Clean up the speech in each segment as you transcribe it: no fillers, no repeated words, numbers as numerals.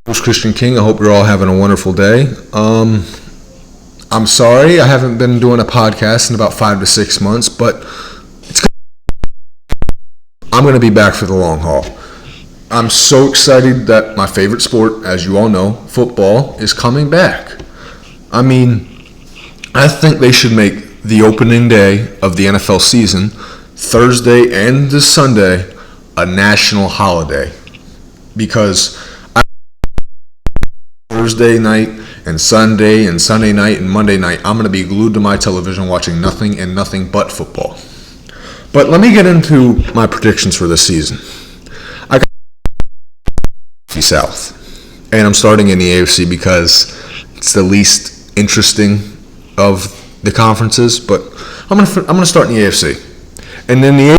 It's Christian King. I hope you're all having a wonderful day. I'm sorry I haven't been doing a podcast in about 5 to 6 months, but I'm going to be back for the long haul. I'm so excited that my favorite sport, as you all know, football, is coming back. I mean, I think they should make the opening day of the NFL season, Thursday and this Sunday, a national holiday. Because Thursday night and Sunday night and Monday night, I'm going to be glued to my television watching nothing and nothing but football. But let me get into my predictions for this season. I got AFC South, and I'm starting in the AFC because it's the least interesting of the conferences. But I'm going to start in the AFC, and then the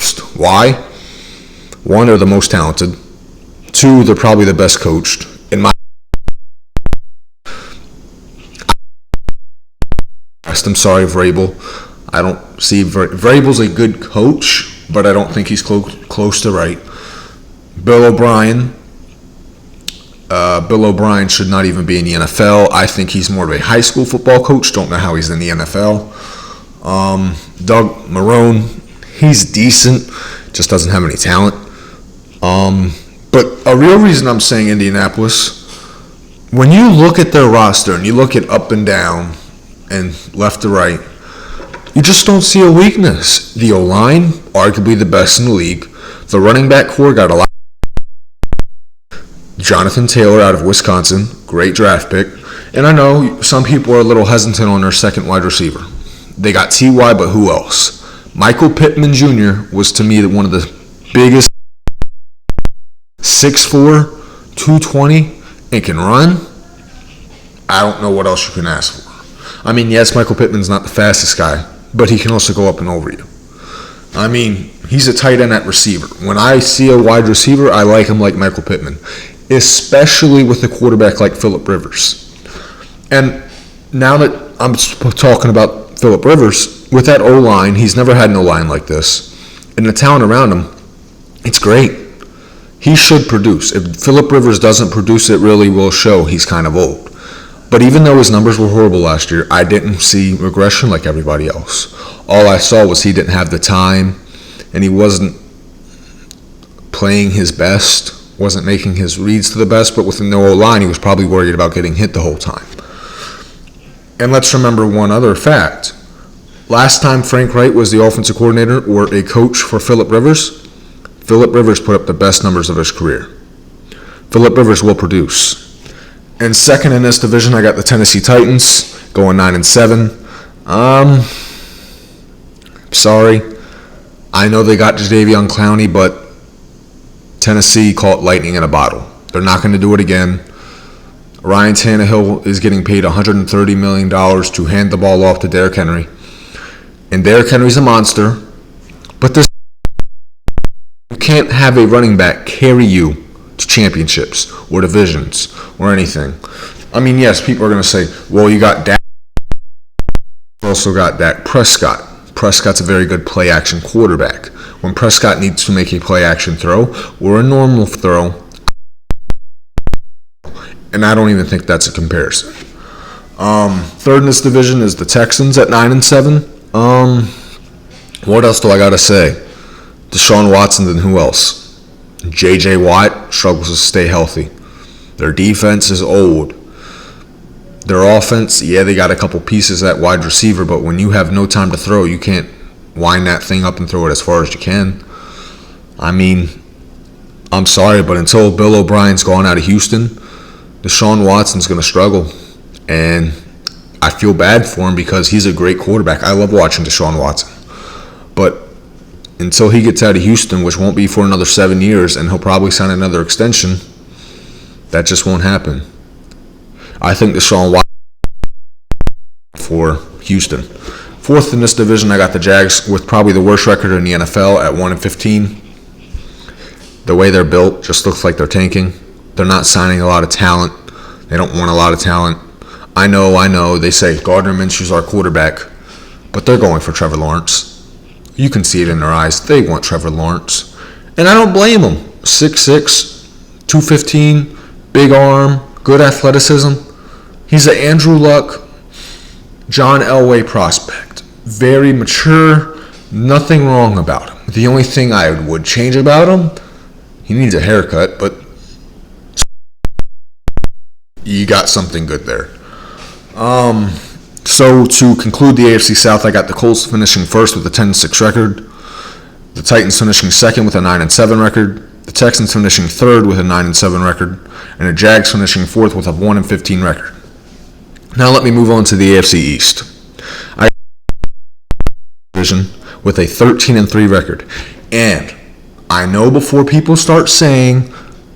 AFC. Why? One, they're the most talented. Two, they're probably the best coached. I'm sorry, Vrabel. I don't see Vrabel's a good coach, but I don't think he's close to right. Bill O'Brien should not even be in the NFL. I think he's more of a high school football coach. Don't know how he's in the NFL. Doug Marrone, he's decent, just doesn't have any talent. But a real reason I'm saying Indianapolis, when you look at their roster and you look at up and down and left to right, you just don't see a weakness. The O-line, arguably the best in the league. The running back core got a lot. Jonathan Taylor out of Wisconsin, great draft pick. And I know some people are a little hesitant on their second wide receiver. They got T.Y., but who else? Michael Pittman Jr. was, to me, one of the biggest. 6'4", 220, and can run. I don't know what else you can ask for. I mean, yes, Michael Pittman's not the fastest guy, but he can also go up and over you. I mean, he's a tight end at receiver. When I see a wide receiver, I like him like Michael Pittman, especially with a quarterback like Phillip Rivers. And now that I'm talking about Phillip Rivers, with that O-line, he's never had an O-line like this. And the talent around him, it's great. He should produce. If Phillip Rivers doesn't produce, it really will show he's kind of old. But even though his numbers were horrible last year, I didn't see regression like everybody else. All I saw was he didn't have the time, and he wasn't playing his best, wasn't making his reads to the best, but with no O-line, he was probably worried about getting hit the whole time. And let's remember one other fact. Last time Frank Wright was the offensive coordinator or a coach for Phillip Rivers, Phillip Rivers put up the best numbers of his career. Phillip Rivers will produce. And second in this division, I got the Tennessee Titans going 9-7. Sorry. I know they got Jadeveon Clowney, but Tennessee caught lightning in a bottle. They're not going to do it again. Ryan Tannehill is getting paid $130 million to hand the ball off to Derrick Henry. And Derrick Henry's a monster, but this you can't have a running back carry you to championships or divisions or anything. I mean, yes, people are going to say, well, you got Dak. You also got Dak Prescott. Prescott's a very good play-action quarterback. When Prescott needs to make a play-action throw or a normal throw, and I don't even think that's a comparison. Third in this division is the Texans at 9-7. What else do I got to say? Deshaun Watson, then who else? J.J. Watt struggles to stay healthy. Their defense is old. Their offense, yeah, they got a couple pieces at wide receiver, but when you have no time to throw, you can't wind that thing up and throw it as far as you can. I mean, I'm sorry, but until Bill O'Brien's gone out of Houston, Deshaun Watson's going to struggle. And I feel bad for him because he's a great quarterback. I love watching Deshaun Watson. But until he gets out of Houston, which won't be for another 7 years, and he'll probably sign another extension, that just won't happen. I think Deshaun Watson for Houston. Fourth in this division, I got the Jags with probably the worst record in the NFL at 1-15. The way they're built just looks like they're tanking. They're not signing a lot of talent. They don't want a lot of talent. I know. They say Gardner Minshew's our quarterback, but they're going for Trevor Lawrence. You can see it in their eyes. They want Trevor Lawrence. And I don't blame them. 6'6", 215, big arm, good athleticism. He's an Andrew Luck, John Elway prospect. Very mature, nothing wrong about him. The only thing I would change about him, he needs a haircut, but you got something good there. So to conclude the AFC South, I got the Colts finishing first with a 10-6 record, the Titans finishing second with a 9-7 record, the Texans finishing third with a 9-7 record, and the Jags finishing fourth with a 1-15 record. Now let me move on to the AFC East. I got the division with a 13-3 record, and I know before people start saying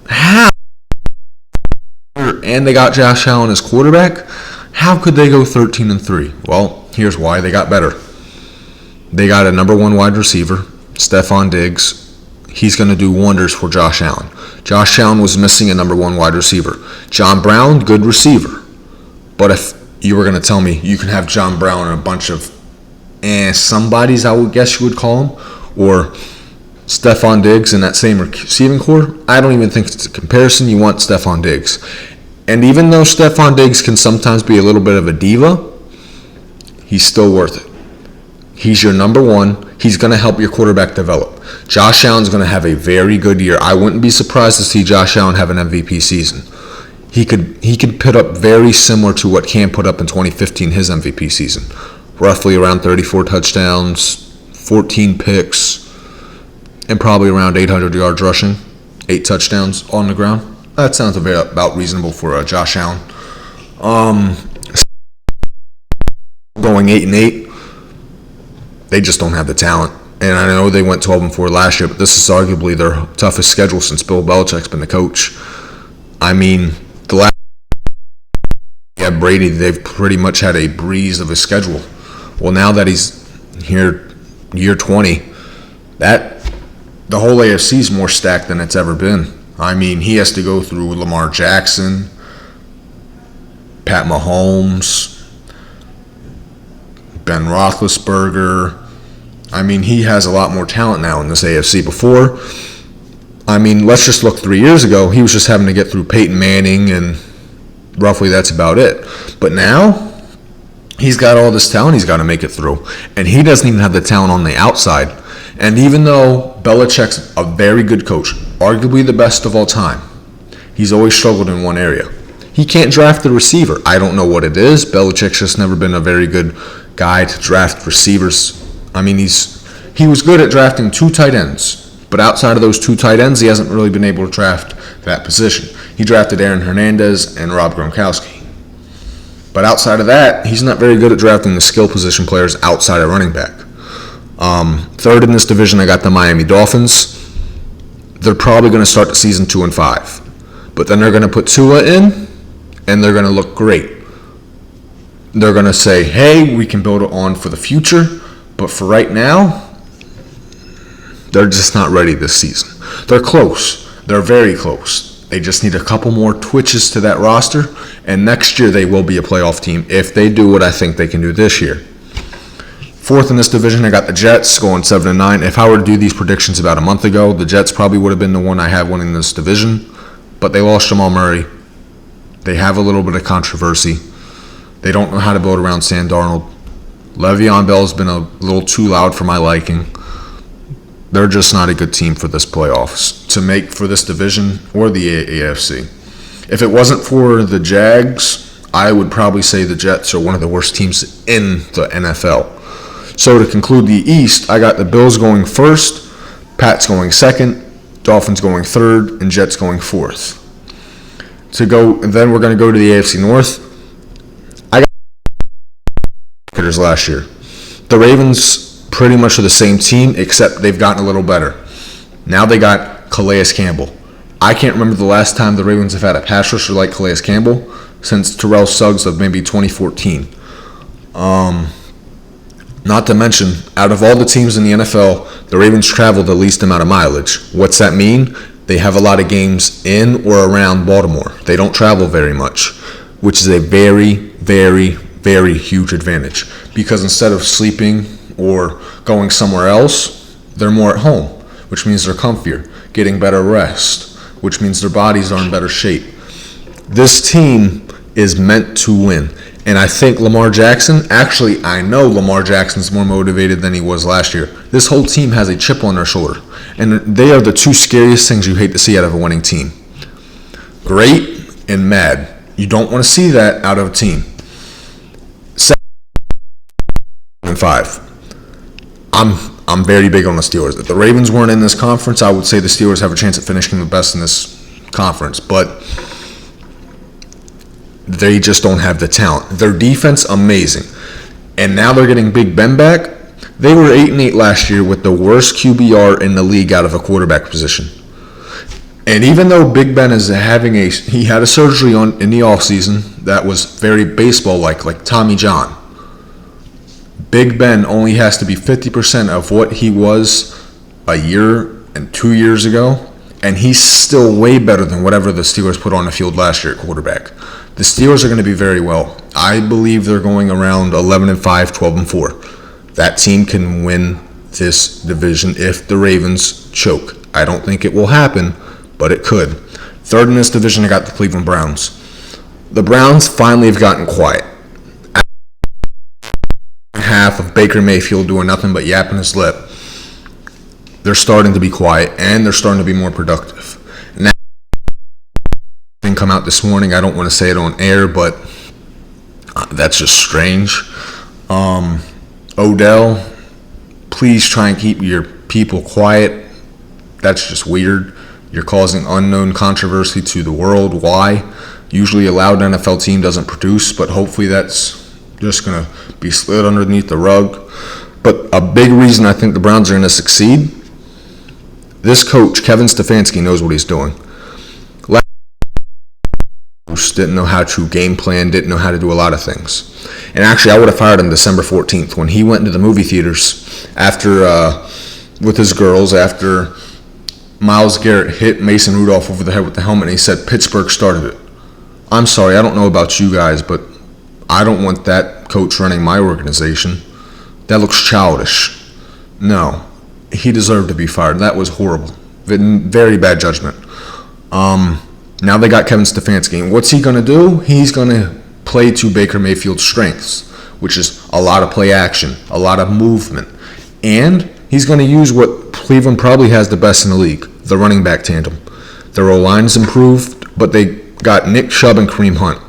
how, and they got Josh Allen as quarterback, how could they go 13-3? Well, here's why. They got better. They got a number one wide receiver, Stephon Diggs. He's going to do wonders for Josh Allen. Josh Allen was missing a number one wide receiver. John Brown, good receiver. But if you were going to tell me you can have John Brown and a bunch of somebodies, I would guess you would call him, or Stephon Diggs in that same receiving core, I don't even think it's a comparison. You want Stephon Diggs. And even though Stephon Diggs can sometimes be a little bit of a diva, he's still worth it. He's your number one. He's going to help your quarterback develop. Josh Allen's going to have a very good year. I wouldn't be surprised to see Josh Allen have an MVP season. He could put up very similar to what Cam put up in 2015, his MVP season. Roughly around 34 touchdowns, 14 picks, and probably around 800 yards rushing, 8 touchdowns on the ground. That sounds about reasonable for Josh Allen. Going 8-8, they just don't have the talent. And I know they went 12-4 last year, but this is arguably their toughest schedule since Bill Belichick's been the coach. I mean, the last Brady, they've pretty much had a breeze of a schedule. Well, now that he's here, year 20, the whole AFC is more stacked than it's ever been. I mean, he has to go through Lamar Jackson, Pat Mahomes, Ben Roethlisberger. I mean, he has a lot more talent now in this AFC. Before, I mean, let's just look 3 years ago. He was just having to get through Peyton Manning, and roughly that's about it. But now, he's got all this talent he's got to make it through. And he doesn't even have the talent on the outside. And even though Belichick's a very good coach, arguably the best of all time, he's always struggled in one area. He can't draft the receiver. I don't know what it is. Belichick's just never been a very good guy to draft receivers. I mean, he was good at drafting 2 tight ends, but outside of those 2 tight ends, he hasn't really been able to draft that position. He drafted Aaron Hernandez and Rob Gronkowski. But outside of that, he's not very good at drafting the skill position players outside of running back. Third in this division, I got the Miami Dolphins. They're probably going to start the season 2-5. But then they're going to put Tua in, and they're going to look great. They're going to say, hey, we can build it on for the future. But for right now, they're just not ready this season. They're close. They're very close. They just need a couple more twitches to that roster, and next year they will be a playoff team if they do what I think they can do this year. Fourth in this division, I got the Jets going 7-9. If I were to do these predictions about a month ago, the Jets probably would have been the one I have winning this division, but they lost Jamal Murray. They have a little bit of controversy. They don't know how to build around Sam Darnold. Le'Veon Bell's been a little too loud for my liking. They're just not a good team for this playoffs to make for this division or the AFC. If it wasn't for the Jags, I would probably say the Jets are one of the worst teams in the NFL. So to conclude the East, I got the Bills going first, Pats going second, Dolphins going third, and Jets going fourth. Then we're going to go to the AFC North. I got the last year. The Ravens pretty much are the same team, except they've gotten a little better. Now they got Calais Campbell. I can't remember the last time the Ravens have had a pass rusher like Calais Campbell since Terrell Suggs of maybe 2014. Not to mention, out of all the teams in the NFL, the Ravens travel the least amount of mileage. What's that mean? They have a lot of games in or around Baltimore. They don't travel very much, which is a very, very, very huge advantage. Because instead of sleeping or going somewhere else, they're more at home, which means they're comfier, getting better rest. which means their bodies are in better shape. This team is meant to win. And I think Lamar Jackson, actually, I know Lamar Jackson's more motivated than he was last year. This whole team has a chip on their shoulder. And they are the two scariest things you hate to see out of a winning team. Great and mad. You don't want to see that out of a team. 7-5. I'm very big on the Steelers. If the Ravens weren't in this conference, I would say the Steelers have a chance at finishing the best in this conference. But they just don't have the talent. Their defense, amazing. And now they're getting Big Ben back. They were 8-8 last year with the worst QBR in the league out of a quarterback position. And even though Big Ben is he had a surgery in the offseason that was very baseball-like, like Tommy John. Big Ben only has to be 50% of what he was a year and 2 years ago, and he's still way better than whatever the Steelers put on the field last year at quarterback. The Steelers are going to be very well. I believe they're going around 11-5, 12-4. That team can win this division if the Ravens choke. I don't think it will happen, but it could. Third in this division, I got the Cleveland Browns. The Browns finally have gotten quiet. Half of Baker Mayfield doing nothing but yapping his lip. They're starting to be quiet, and they're starting to be more productive. Now, come out this morning. I don't want to say it on air, but that's just strange. Odell, please try and keep your people quiet. That's just weird. You're causing unknown controversy to the world. Why? Usually a loud NFL team doesn't produce, but hopefully that's just going to be slid underneath the rug. But a big reason I think the Browns are going to succeed, this coach, Kevin Stefanski, knows what he's doing. Didn't know how to game plan, didn't know how to do a lot of things. And actually, I would have fired him December 14th when he went into the movie theaters with his girls after Myles Garrett hit Mason Rudolph over the head with the helmet, and he said Pittsburgh started it. I'm sorry, I don't know about you guys, but I don't want that coach running my organization. That looks childish. No, he deserved to be fired. That was horrible. Very bad judgment. Now they got Kevin Stefanski. And what's he going to do? He's going to play to Baker Mayfield's strengths, which is a lot of play action, a lot of movement. And he's going to use what Cleveland probably has the best in the league, the running back tandem. Their O-line is improved, but they got Nick Chubb and Kareem Hunt.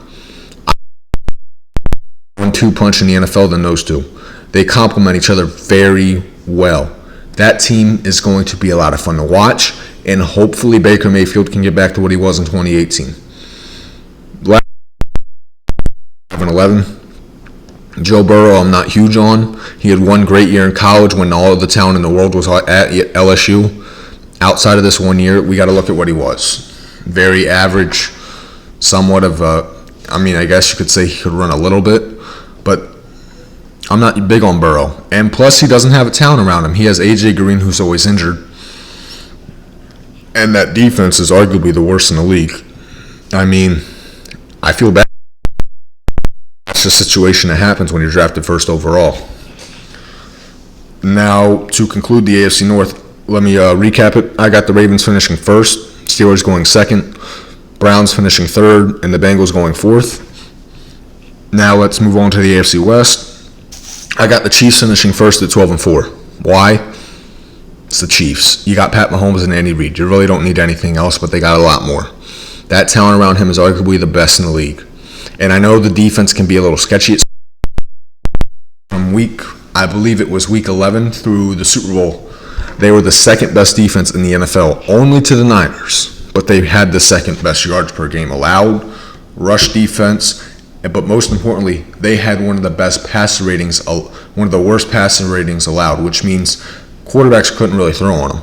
1-2 punch in the NFL than those two. They complement each other very well. That team is going to be a lot of fun to watch, and hopefully Baker Mayfield can get back to what he was in 2018. 11. Joe Burrow, I'm not huge on. He had one great year in college when all of the talent in the world was at LSU. Outside of this 1 year, we got to look at what he was. Very average, somewhat of I guess you could say he could run a little bit, but I'm not big on Burrow. And plus, he doesn't have a talent around him. He has A.J. Green, who's always injured. And that defense is arguably the worst in the league. I feel bad. That's the situation that happens when you're drafted first overall. Now, to conclude the AFC North, let me recap it. I got the Ravens finishing first, Steelers going second, Browns finishing third, and the Bengals going fourth. Now let's move on to the AFC West. I got the Chiefs finishing first at 12-4. Why? It's the Chiefs. You got Pat Mahomes and Andy Reid. You really don't need anything else, but they got a lot more. That talent around him is arguably the best in the league. And I know the defense can be a little sketchy. From week 11 through the Super Bowl, they were the second best defense in the NFL, only to the Niners. But they had the second best yards per game allowed, rush defense, but most importantly, they had one of the worst passer ratings allowed, which means quarterbacks couldn't really throw on them.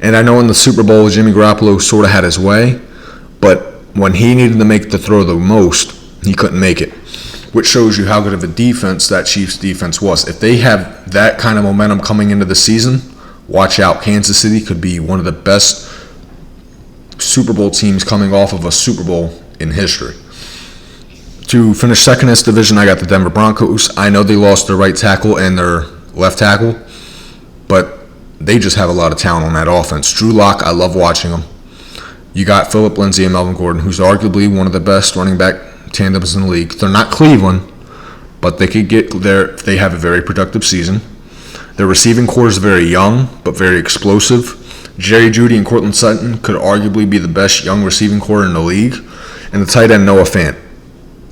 And I know in the Super Bowl, Jimmy Garoppolo sort of had his way, but when he needed to make the throw the most, he couldn't make it, which shows you how good of a defense that Chiefs defense was. If they have that kind of momentum coming into the season, watch out. Kansas City could be one of the best Super Bowl teams coming off of a Super Bowl in history. To finish second in this division, I got the Denver Broncos. I know they lost their right tackle and their left tackle, but they just have a lot of talent on that offense. Drew Lock, I love watching him. You got Phillip Lindsay and Melvin Gordon, who's arguably one of the best running back tandems in the league. They're not Cleveland, but they could get there if they have a very productive season. Their receiving core is very young, but very explosive. Jerry Jeudy and Courtland Sutton could arguably be the best young receiving core in the league. And the tight end, Noah Fant.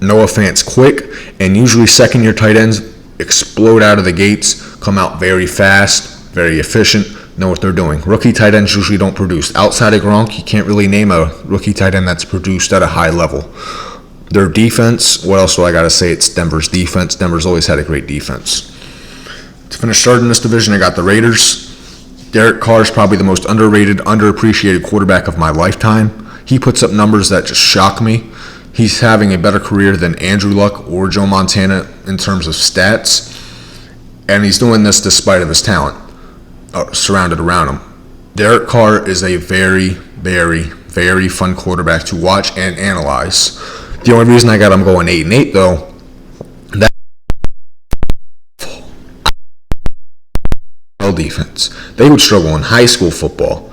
Noah Fant's quick, and usually second-year tight ends explode out of the gates, come out very fast, very efficient, know what they're doing. Rookie tight ends usually don't produce. Outside of Gronk, you can't really name a rookie tight end that's produced at a high level. Their defense, what else do I got to say? It's Denver's defense. Denver's always had a great defense. To finish third in this division, I got the Raiders. Derek Carr is probably the most underrated, underappreciated quarterback of my lifetime. He puts up numbers that just shock me. He's having a better career than Andrew Luck or Joe Montana in terms of stats. And he's doing this despite of his talent surrounded around him. Derek Carr is a very, very, very fun quarterback to watch and analyze. The only reason I got him going 8-8, though, that defense. They would struggle in high school football.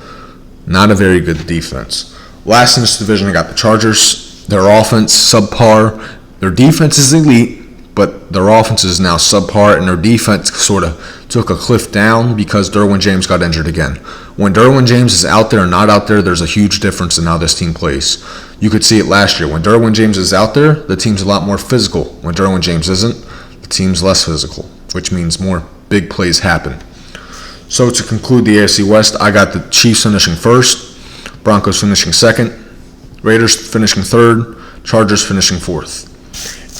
Not a very good defense. Last in this division, I got the Chargers. Their offense, subpar. Their defense is elite, but their offense is now subpar, and their defense sort of took a cliff down because Derwin James got injured again. When Derwin James is out there or not out there, there's a huge difference in how this team plays. You could see it last year. When Derwin James is out there, the team's a lot more physical. When Derwin James isn't, the team's less physical, which means more big plays happen. So to conclude the AFC West, I got the Chiefs finishing first, Broncos finishing second, Raiders finishing third, Chargers finishing fourth.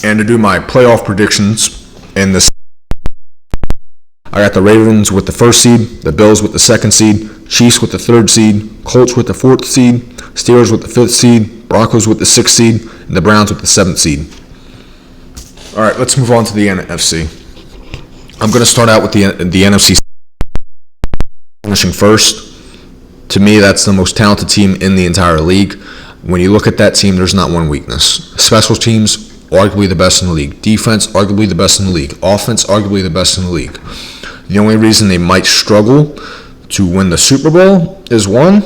And to do my playoff predictions in this, I got the Ravens with the first seed, the Bills with the second seed, Chiefs with the third seed, Colts with the fourth seed, Steelers with the fifth seed, Broncos with the sixth seed, and the Browns with the seventh seed. All right, let's move on to the NFC. I'm going to start out with the NFC finishing first. To me, that's the most talented team in the entire league. When you look at that team, there's not one weakness. Special teams, arguably the best in the league. Defense, arguably the best in the league. Offense, arguably the best in the league. The only reason they might struggle to win the Super Bowl is one,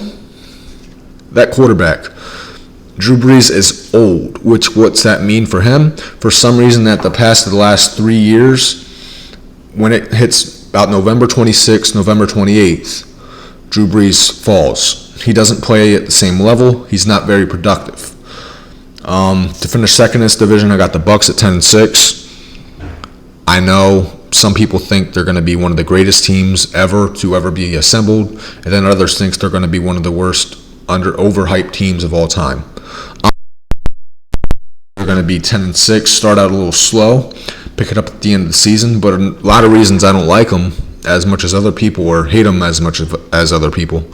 that quarterback. Drew Brees is old, what's that mean for him? For some reason, at the past of the last 3 years, when it hits about November 26th, November 28th, Drew Brees falls. He doesn't play at the same level. He's not very productive. To finish second in this division, I got the Bucs at 10-6. I know some people think they're going to be one of the greatest teams ever to ever be assembled, and then others think they're going to be one of the worst overhyped teams of all time. They're going to be 10-6, start out a little slow, pick it up at the end of the season, but a lot of reasons I don't like them as much as other people or hate them as much as other people.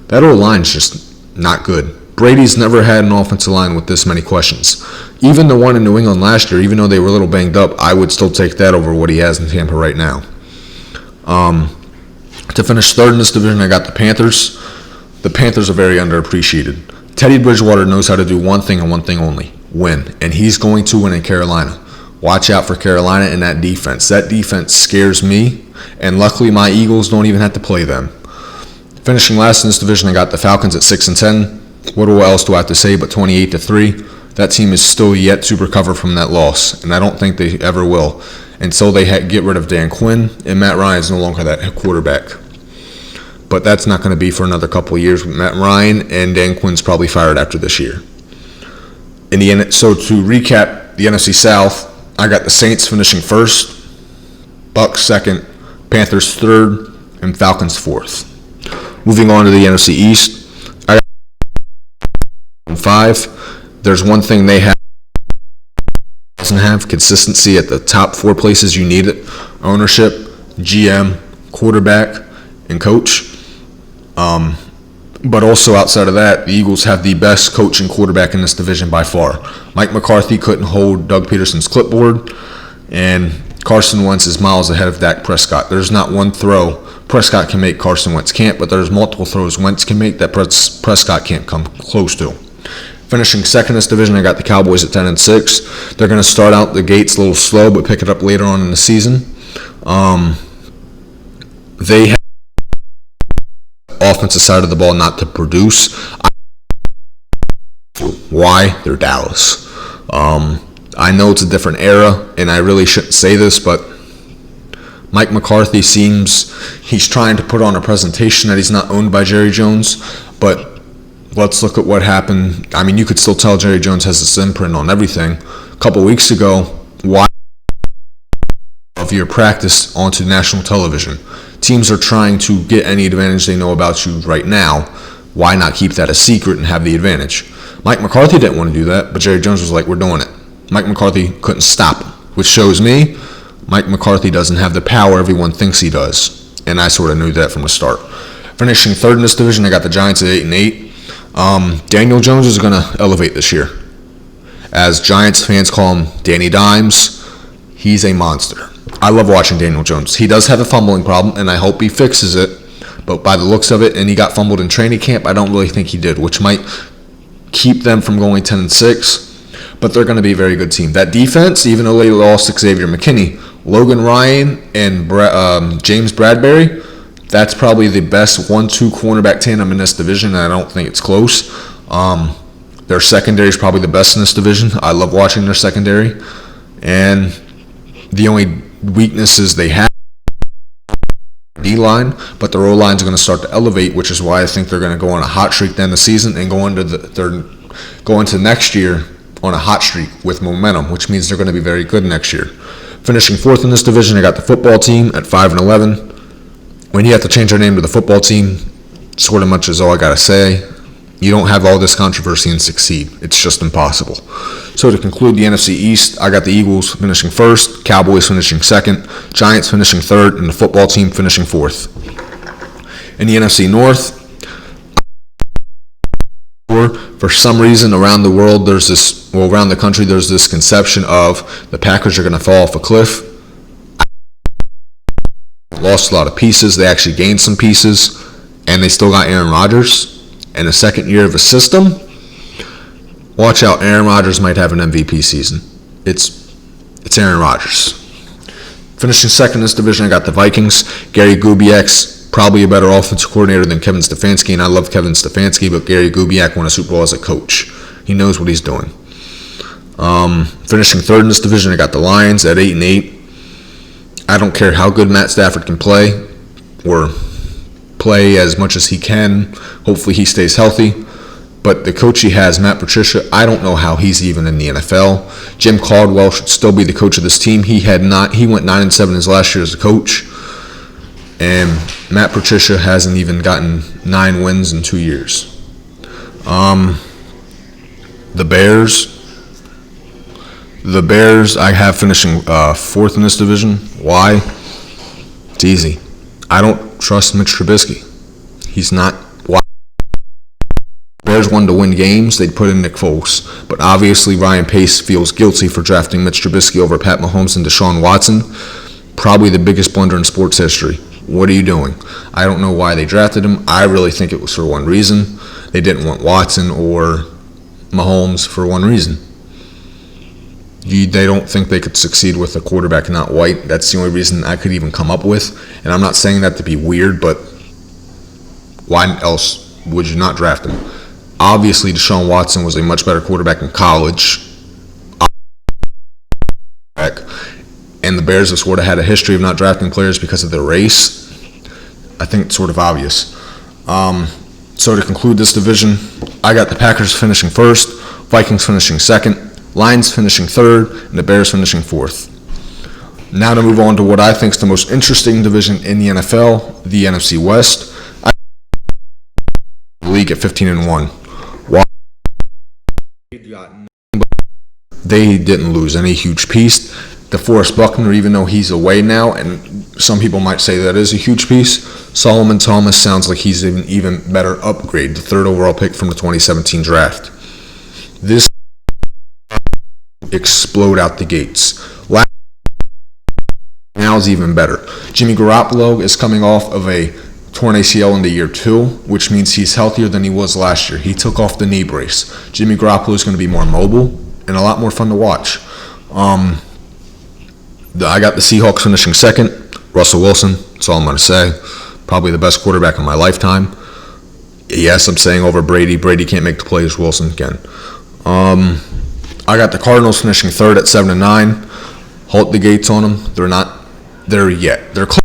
That old line's just not good. Brady's never had an offensive line with this many questions. Even the one in New England last year, even though they were a little banged up, I would still take that over what he has in Tampa right now. To finish third in this division, I got the Panthers. The Panthers are very underappreciated. Teddy Bridgewater knows how to do one thing and one thing only, win. And he's going to win in Carolina. Watch out for Carolina and that defense. That defense scares me, and luckily my Eagles don't even have to play them. Finishing last in this division, I got the Falcons at 6-10. What else do I have to say but 28-3? That team is still yet to recover from that loss, and I don't think they ever will until they get rid of Dan Quinn, and Matt Ryan is no longer that quarterback. But that's not going to be for another couple of years with Matt Ryan, and Dan Quinn's probably fired after this year. So to recap the NFC South, I got the Saints finishing first, Bucs second, Panthers third, and Falcons fourth. Moving on to the NFC East, I got 5. There's one thing they doesn't have, consistency at the top 4 places you need it. Ownership, GM, quarterback, and coach. But also outside of that, the Eagles have the best coach and quarterback in this division by far. Mike McCarthy couldn't hold Doug Peterson's clipboard, and Carson Wentz is miles ahead of Dak Prescott. There's not one throw Prescott can make Carson Wentz can't, but there's multiple throws Wentz can make that Prescott can't come close to. Finishing second in this division, I got the Cowboys at 10-6. They're going to start out the gates a little slow, but pick it up later on in the season. They have offensive side of the ball not to produce. Why? They're Dallas. I know it's a different era, and I really shouldn't say this, but Mike McCarthy seems he's trying to put on a presentation that he's not owned by Jerry Jones, but let's look at what happened. I mean, you could still tell Jerry Jones has this imprint on everything. A couple weeks ago, why of your practice onto national television? Teams are trying to get any advantage they know about you right now. Why not keep that a secret and have the advantage? Mike McCarthy didn't want to do that, but Jerry Jones was like, we're doing it. Mike McCarthy couldn't stop him, which shows me Mike McCarthy doesn't have the power everyone thinks he does, and I sort of knew that from the start. Finishing third in this division, I got the Giants at 8-8. Daniel Jones is going to elevate this year. As Giants fans call him Danny Dimes, he's a monster. I love watching Daniel Jones. He does have a fumbling problem, and I hope he fixes it, but by the looks of it, and he got fumbled in training camp, I don't really think he did, which might keep them from going 10-6. But they're going to be a very good team. That defense, even though they lost Xavier McKinney, Logan Ryan and James Bradbury, that's probably the best 1-2 cornerback tandem in this division, and I don't think it's close. Their secondary is probably the best in this division. I love watching their secondary. And the only weaknesses they have D-line, but their O-line is going to start to elevate, which is why I think they're going to go on a hot streak then the season and go into next year on a hot streak with momentum, which means they're going to be very good next year. Finishing fourth in this division, I got the football team at 5-11. When you have to change our name to the football team, sort of much is all I got to say. You don't have all this controversy and succeed. It's just impossible. So to conclude the NFC East, I got the Eagles finishing first, Cowboys finishing second, Giants finishing third, and the football team finishing fourth. In the NFC North, for some reason around the world, around the country, there's this conception of the Packers are going to fall off a cliff. Lost a lot of pieces. They actually gained some pieces, and they still got Aaron Rodgers. And the second year of a system, watch out, Aaron Rodgers might have an MVP season. It's Aaron Rodgers. Finishing second in this division, I got the Vikings. Gary Kubiak's probably a better offensive coordinator than Kevin Stefanski, and I love Kevin Stefanski, but Gary Kubiak won a Super Bowl as a coach. He knows what he's doing. Finishing third in this division, I got the Lions at 8-8. I don't care how good Matt Stafford can play or play as much as he can. Hopefully he stays healthy. But the coach he has, Matt Patricia, I don't know how he's even in the NFL. Jim Caldwell should still be the coach of this team. He went 9-7 his last year as a coach. And Matt Patricia hasn't even gotten 9 wins in 2 years. The Bears, I have finishing fourth in this division. Why? It's easy. I don't trust Mitch Trubisky. He's not. Why? Bears wanted to win games, they'd put in Nick Foles. But obviously Ryan Pace feels guilty for drafting Mitch Trubisky over Pat Mahomes and Deshaun Watson. Probably the biggest blunder in sports history. What are you doing? I don't know why they drafted him. I really think it was for one reason. They didn't want Watson or Mahomes for one reason. They don't think they could succeed with a quarterback not white. That's the only reason I could even come up with. And I'm not saying that to be weird, but why else would you not draft him? Obviously, Deshaun Watson was a much better quarterback in college. And the Bears have sort of had a history of not drafting players because of their race. I think it's sort of obvious. So to conclude this division, I got the Packers finishing first, Vikings finishing second, Lions finishing third, and the Bears finishing fourth. Now to move on to what I think is the most interesting division in the NFL, the NFC West. I the league at 15-1. Why? They didn't lose any huge piece. DeForest Buckner, even though he's away now, and some people might say that is a huge piece, Solomon Thomas sounds like he's an even better upgrade, the third overall pick from the 2017 draft. This explode out the gates. Now is even better. Jimmy Garoppolo is coming off of a torn ACL in the year 2, which means he's healthier than he was last year. He took off the knee brace. Jimmy Garoppolo is going to be more mobile and a lot more fun to watch. I got the Seahawks finishing second. Russell Wilson, that's all I'm going to say. Probably the best quarterback of my lifetime. Yes, I'm saying over Brady. Brady can't make the plays. Wilson can. I got the Cardinals finishing third at 7-9. Halt the gates on them. They're not there yet. They're close.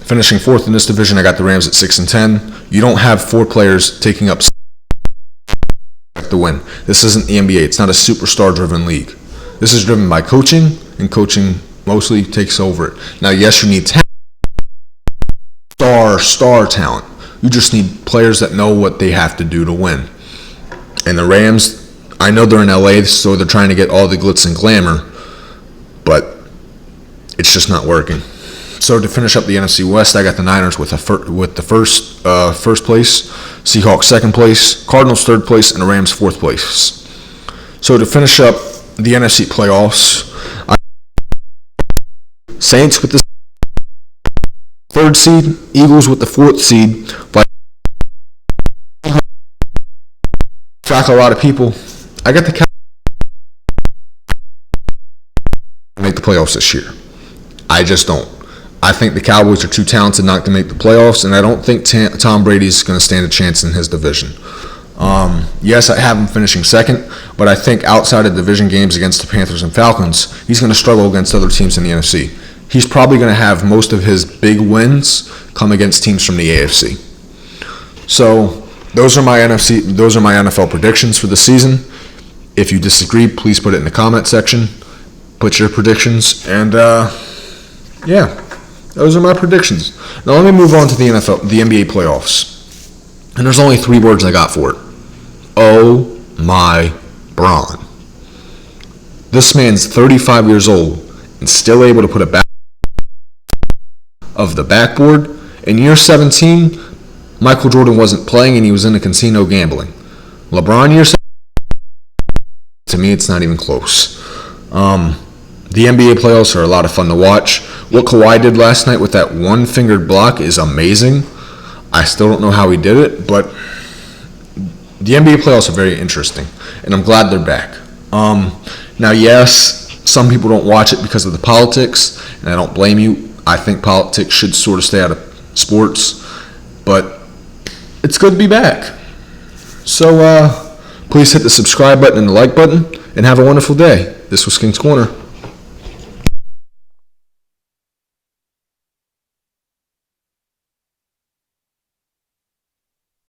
Finishing fourth in this division, I got the Rams at 6-10. You don't have 4 players taking up the win. This isn't the NBA. It's not a superstar-driven league. This is driven by coaching, and coaching mostly takes over it. Now, yes, you need star talent. You just need players that know what they have to do to win. And the Rams, I know they're in LA, so they're trying to get all the glitz and glamour, but it's just not working. So to finish up the NFC West, I got the Niners with the first place, Seahawks second place, Cardinals third place, and the Rams fourth place. So to finish up the NFC playoffs, Saints with the third seed, Eagles with the fourth seed. Shock a lot of people. I got the Cowboys to make the playoffs this year. I just don't. I think the Cowboys are too talented not to make the playoffs, and I don't think Tom Brady's going to stand a chance in his division. Yes, I have him finishing second, but I think outside of division games against the Panthers and Falcons, he's going to struggle against other teams in the NFC. He's probably going to have most of his big wins come against teams from the AFC. So those are my NFL predictions for the season. If you disagree, please put it in the comment section. Put your predictions, and yeah. Those are my predictions. Now let me move on to the NBA playoffs. And there's only 3 words I got for it. Oh my Bron. This man's 35 years old and still able to put a back of the backboard. In year 17, Michael Jordan wasn't playing and he was in a casino gambling. LeBron year 17, to me it's not even close. The NBA playoffs are a lot of fun to watch. What Kawhi did last night with that one-fingered block is amazing. I still don't know how he did it, but the NBA playoffs are very interesting, and I'm glad they're back. Now, yes, some people don't watch it because of the politics, and I don't blame you. I think politics should sort of stay out of sports, but it's good to be back. So please hit the subscribe button and the like button, and have a wonderful day. This was King's Corner.